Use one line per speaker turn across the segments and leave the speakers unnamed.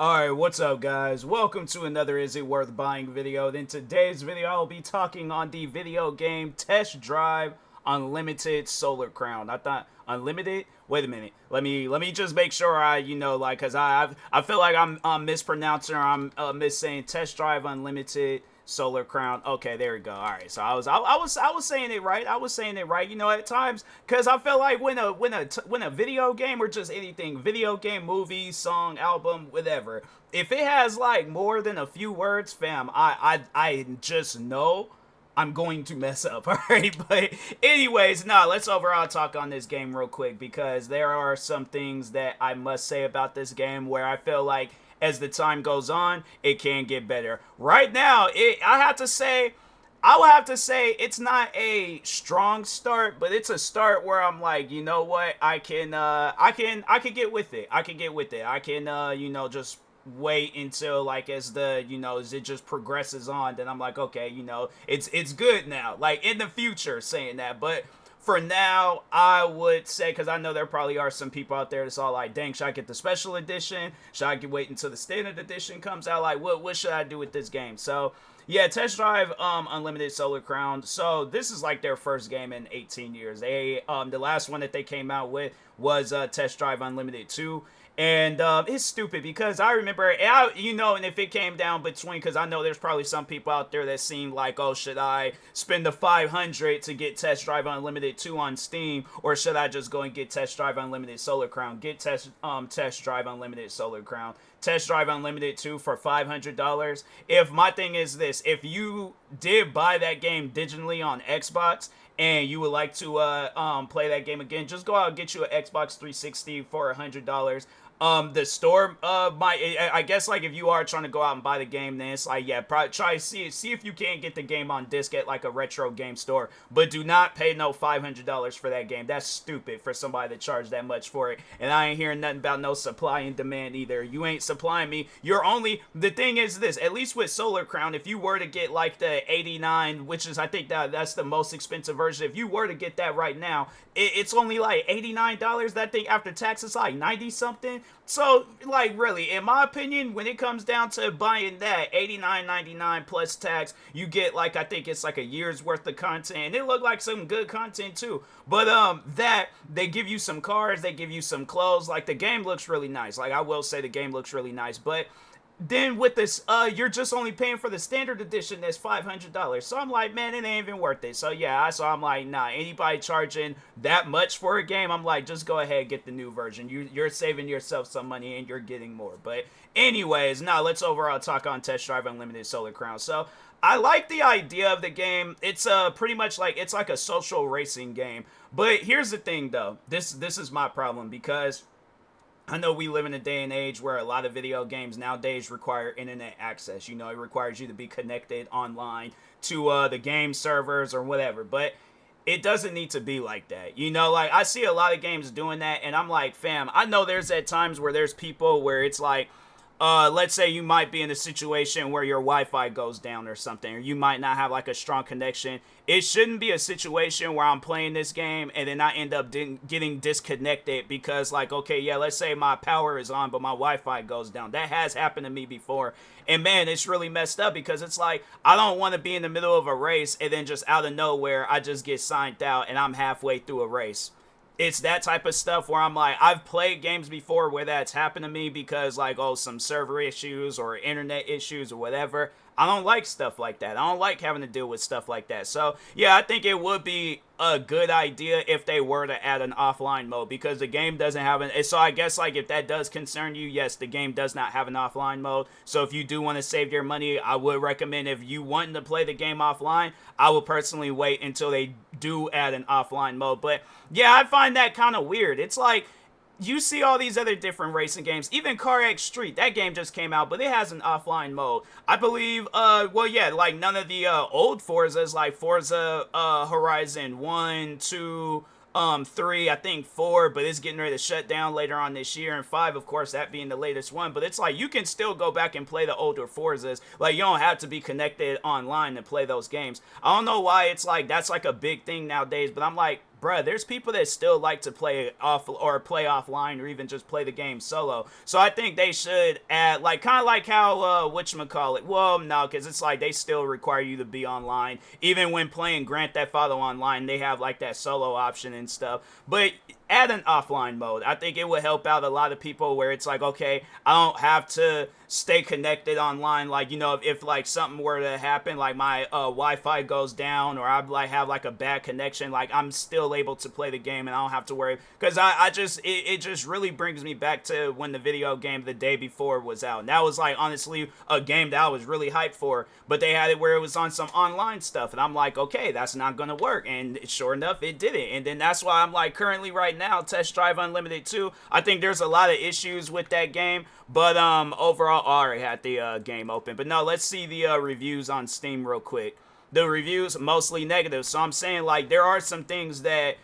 Alright, what's up guys? Welcome to another Is It Worth Buying video. In today's video, I'll be talking on the video game Test Drive Unlimited Solar Crown. I thought Unlimited? Wait a minute. Let me just make sure cuz I feel like I'm mispronouncing or I'm missaying Test Drive Unlimited Solar Crown. Okay, there we go. All right, so I was saying it right. I was saying it right. At times, because I feel like when a video game or just anything, video game, movie, song, album, whatever, if it has like more than a few words, fam, I just know I'm going to mess up. All right, but anyways, let's overall talk on this game real quick because there are some things that I must say about this game where I feel like as the time goes on, it can get better. Right now, I will have to say it's not a strong start, but it's a start where I'm like, you know what, I can get with it. I can get with it. I can, just wait until like as it just progresses on. Then I'm like, okay, it's good now. Like in the future, saying that, but for now, I would say, because I know there probably are some people out there that's all like, dang, should I get the special edition? Should I wait until the standard edition comes out? Like, what should I do with this game? So, yeah, Test Drive Unlimited Solar Crown. So, this is like their first game in 18 years. The last one that they came out with was Test Drive Unlimited 2. And it's stupid because I remember, and if it came down between, because I know there's probably some people out there that seem like, oh, should I spend the $500 to get Test Drive Unlimited 2 on Steam, or should I just go and get Test Drive Unlimited Solar Crown? Get Test Drive Unlimited Solar Crown. Test Drive Unlimited 2 for $500. If my thing is this, if you did buy that game digitally on Xbox, and you would like to play that game again, just go out and get you an Xbox 360 for $100. The store I guess like if you are trying to go out and buy the game, then it's like, yeah, probably try to see if you can get the game on disc at like a retro game store, but do not pay no $500 for that game. That's stupid for somebody to charge that much for it. And I ain't hearing nothing about no supply and demand either. You ain't supplying me. The thing is this, at least with Solar Crown, if you were to get like the 89, which is I think that's the most expensive version, if you were to get that right now, it's only like $89. That thing after tax is like 90 something. So, like, really, in my opinion, when it comes down to buying that, $89.99 plus tax, you get, like, I think it's like a year's worth of content, and it looked like some good content, too. But, they give you some cars, they give you some clothes, like, the game looks really nice. Like, I will say the game looks really nice, but then with this, you're just only paying for the standard edition that's $500. So I'm like, man, it ain't even worth it. So yeah, I'm like, nah, anybody charging that much for a game, I'm like, just go ahead and get the new version. You're saving yourself some money and you're getting more. But anyways, let's overall talk on Test Drive Unlimited Solar Crown. So I like the idea of the game. It's pretty much like, it's like a social racing game. But here's the thing though, this is my problem, because I know we live in a day and age where a lot of video games nowadays require internet access. It requires you to be connected online to the game servers or whatever. But it doesn't need to be like that. Like I see a lot of games doing that, and I'm like, fam, I know there's at times where there's people where it's like, let's say you might be in a situation where your Wi-Fi goes down or something, or you might not have like a strong connection. It shouldn't be a situation where I'm playing this game and then I end up getting disconnected because, like, okay, yeah, let's say my power is on, but my Wi-Fi goes down. That has happened to me before. And man, it's really messed up because it's like, I don't want to be in the middle of a race and then just out of nowhere, I just get signed out and I'm halfway through a race. It's that type of stuff where I'm like, I've played games before where that's happened to me because, like, oh, some server issues or internet issues or whatever. I don't like stuff like that. I don't like having to deal with stuff like that. So, yeah, I think it would be a good idea if they were to add an offline mode, because the game doesn't have an... So I guess, like, if that does concern you, yes, the game does not have an offline mode. So if you do want to save your money, I would recommend, if you want to play the game offline, I would personally wait until they do add an offline mode. But, yeah, I find that kind of weird. It's like, you see all these other different racing games, even Car X Street, that game just came out, but it has an offline mode. I believe, well, yeah, like none of the old Forzas, like Forza Horizon 1, 2, 3, I think 4, but it's getting ready to shut down later on this year, and 5, of course, that being the latest one. But it's like, you can still go back and play the older Forzas. Like, you don't have to be connected online to play those games. I don't know why it's like, that's like a big thing nowadays, but I'm like, bruh, there's people that still like to play off or play offline or even just play the game solo. So I think they should add, like, kind of like how whatchamacallit, well, no, because it's like they still require you to be online. Even when playing Grand Theft Auto Online, they have like that solo option and stuff. But add an offline mode. I think it would help out a lot of people where it's like, okay, I don't have to stay connected online. Like, you know, if like something were to happen, like my Wi-Fi goes down or I like have like a bad connection, like I'm still able to play the game and I don't have to worry. Because I just, it just really brings me back to when the video game the day before was out. And that was like honestly a game that I was really hyped for, but they had it where it was on some online stuff. And I'm like, okay, that's not going to work. And sure enough, it didn't. And then that's why I'm like currently right now, Test Drive Unlimited 2, I think there's a lot of issues with that game, but overall, I already had the game open. But no, let's see the reviews on Steam real quick. The reviews, mostly negative, so I'm saying, like, there are some things that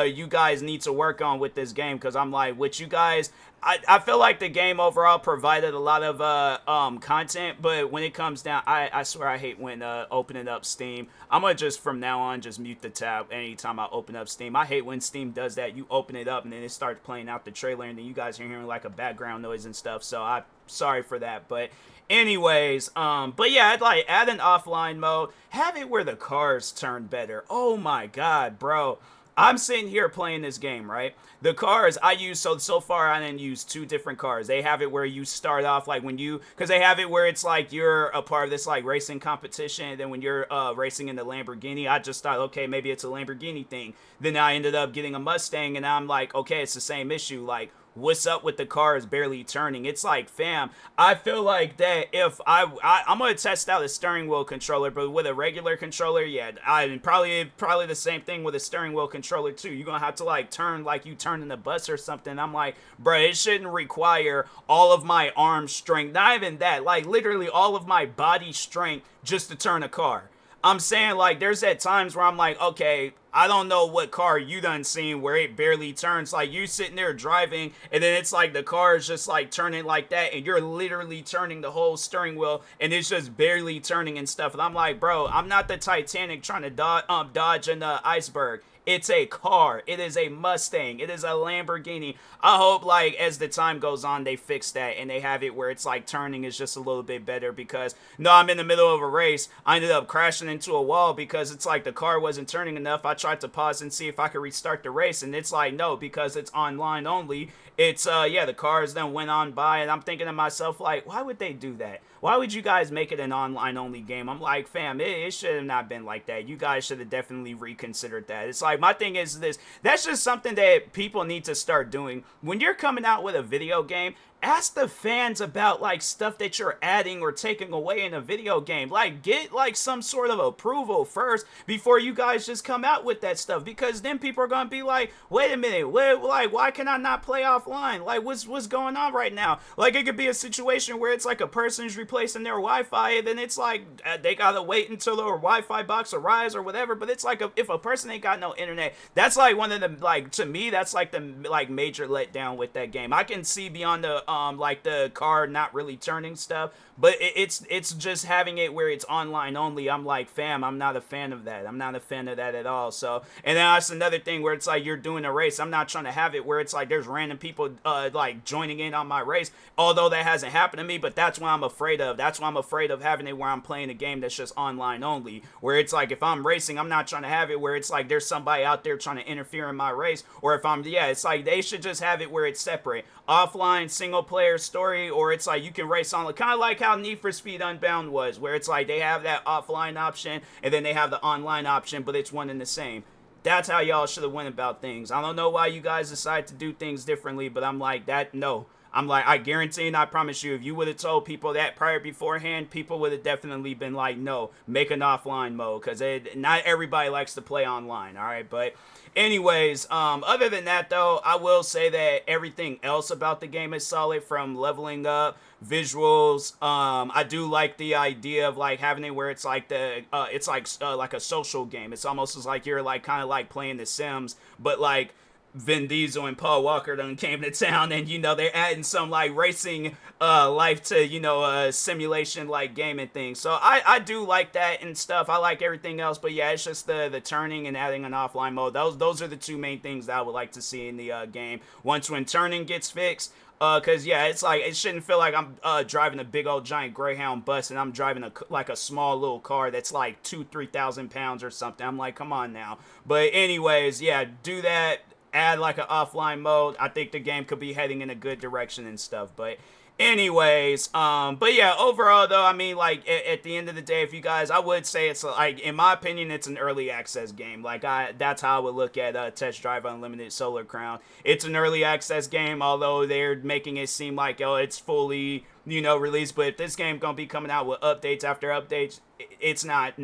you guys need to work on with this game, because I'm like, with you guys, I feel like the game overall provided a lot of content, but when it comes down, I swear I hate when opening up Steam. I'm gonna just from now on just mute the tab anytime I open up Steam. I hate when Steam does that. You open it up and then it starts playing out the trailer and then you guys are hearing like a background noise and stuff, so I'm sorry for that. But anyways, but yeah, I'd like add an offline mode, have it where the cars turn better. Oh my god, bro. I'm sitting here playing this game, right? The cars I use, so far I didn't use 2 different cars. They have it where you start off like when you, because they have it where it's like you're a part of this like racing competition, and then when you're racing in the Lamborghini, I just thought, okay, maybe it's a Lamborghini thing. Then I ended up getting a Mustang, and I'm like, okay, it's the same issue. Like, what's up with the cars barely turning? It's like, fam, I feel like that if I'm gonna test out a steering wheel controller, but with a regular controller, yeah, I probably the same thing with a steering wheel controller too. You're gonna have to like turn like you turn in a bus or something. I'm like, bruh, it shouldn't require all of my arm strength, not even that, like literally all of my body strength just to turn a car. I'm saying, like, there's at times where I'm like, okay, I don't know what car you done seen where it barely turns. Like, you sitting there driving, and then it's like the car is just, like, turning like that, and you're literally turning the whole steering wheel, and it's just barely turning and stuff. And I'm like, bro, I'm not the Titanic trying to dodge an iceberg. It's a car. It is a Mustang. It is a Lamborghini. I hope, like, as the time goes on, they fix that and they have it where it's, like, turning is just a little bit better, because, no, I'm in the middle of a race. I ended up crashing into a wall because it's like the car wasn't turning enough. I tried to pause and see if I could restart the race, and it's like, no, because it's online only. It's, yeah, the cars then went on by, and I'm thinking to myself, like, why would they do that? Why would you guys make it an online-only game? I'm like, fam, it should have not been like that. You guys should have definitely reconsidered that. It's like, my thing is this. That's just something that people need to start doing. When you're coming out with a video game, ask the fans about, like, stuff that you're adding or taking away in a video game. Like, get, like, some sort of approval first before you guys just come out with that stuff. Because then people are gonna be like, wait a minute, like, why can I not play offline? Like, what's going on right now? Like, it could be a situation where it's like a person's replacing their Wi-Fi, and then it's like, they gotta wait until their Wi-Fi box arrives or whatever. But it's like, if a person ain't got no internet, that's, like, one of the, like, to me, that's, like, the, like, major letdown with that game. I can see beyond the, like the car not really turning stuff, but it's just having it where it's online only. I'm like, fam, I'm not a fan of that. I'm not a fan of that at all. So, and then that's another thing where it's like you're doing a race. I'm not trying to have it where it's like there's random people like joining in on my race, although that hasn't happened to me. But that's what I'm afraid of. That's why I'm afraid of having it where I'm playing a game that's just online only, where it's like if I'm racing, I'm not trying to have it where it's like there's somebody out there trying to interfere in my race. Or if I'm, yeah, it's like they should just have it where it's separate, offline single player story, or it's like you can race on, kind of like how Need for Speed Unbound was, where it's like they have that offline option and then they have the online option, but it's one and the same. That's how y'all should have went about things. I don't know why you guys decide to do things differently, but I'm like, that, no. I'm like, I guarantee and I promise you, if you would have told people that prior beforehand, people would have definitely been like, no, make an offline mode, because not everybody likes to play online, all right? But anyways, other than that, though, I will say that everything else about the game is solid, from leveling up, visuals. I do like the idea of like having it where it's like like a social game. It's almost as like you're like kind of like playing The Sims, but like Vin Diesel and Paul Walker done came to town, and they're adding some like racing life to simulation like gaming things. So I do like that and stuff. I like everything else, but yeah, it's just the turning and adding an offline mode. Those are the two main things that I would like to see in the game. Once when turning gets fixed. Cause yeah, it's like it shouldn't feel like I'm driving a big old giant Greyhound bus and I'm driving a small little car that's like 2,000-3,000 pounds or something. I'm like, come on now. But anyways, yeah, do that. Add like an offline mode. I think the game could be heading in a good direction and stuff. But anyways, but yeah, overall though, I mean, like at the end of the day, if you guys, I would say it's like, in my opinion, it's an early access game. Like that's how I would look at Test Drive Unlimited Solar Crown. It's an early access game, although they're making it seem like, oh, it's fully released. But if this game gonna be coming out with updates after updates, it's not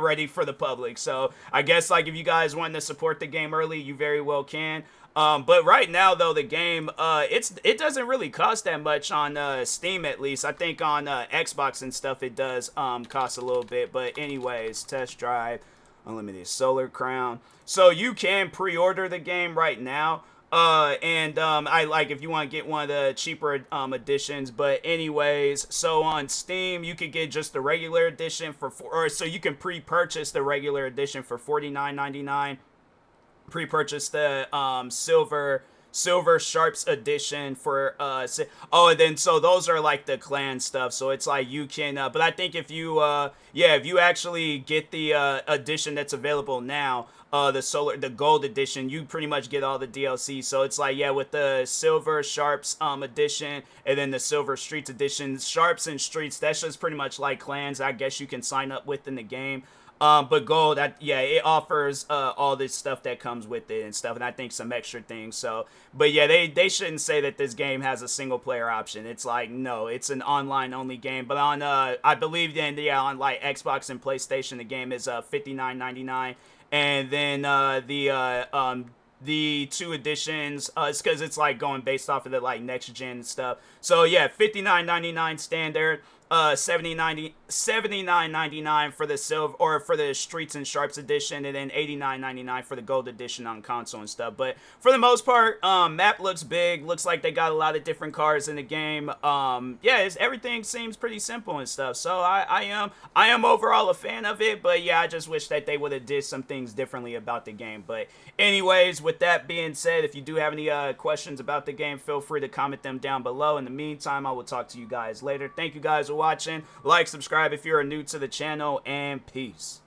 ready for the public. So I guess like if you guys want to support the game early, you very well can. But right now though, the game it doesn't really cost that much on Steam, at least. I think on Xbox and stuff it does cost a little bit. But anyways, Test Drive Unlimited Solar Crown. So you can pre-order the game right now. I like if you want to get one of the cheaper editions. But anyways, so on Steam you could get just the regular edition so you can pre-purchase the regular edition for $49.99. Pre-purchase the silver sharps edition for and then so those are like the clan stuff, so it's like you can but I think if you if you actually get the edition that's available now, the gold edition, you pretty much get all the DLC. So it's like, yeah, with the silver sharps edition and then the silver streets edition, sharps and streets, that's just pretty much like clans I guess you can sign up with in the game. But gold, it offers all this stuff that comes with it and stuff, and I think some extra things. So, but yeah, they shouldn't say that this game has a single player option. It's like, no, it's an online only game. But on I believe on like Xbox and PlayStation, the game is $59.99, and then the two editions, it's because it's like going based off of the like next gen stuff. So yeah, $59.99 standard. $79.99 for the silver or for the Streets and Sharps edition, and then $89.99 for the gold edition on console and stuff. But for the most part, map looks big. Looks like they got a lot of different cars in the game. Everything seems pretty simple and stuff. So I am overall a fan of it. But yeah, I just wish that they would have did some things differently about the game. But anyways, with that being said, if you do have any questions about the game, feel free to comment them down below. In the meantime, I will talk to you guys later. Thank you guys for watching. Like, subscribe if you're new to the channel, and peace.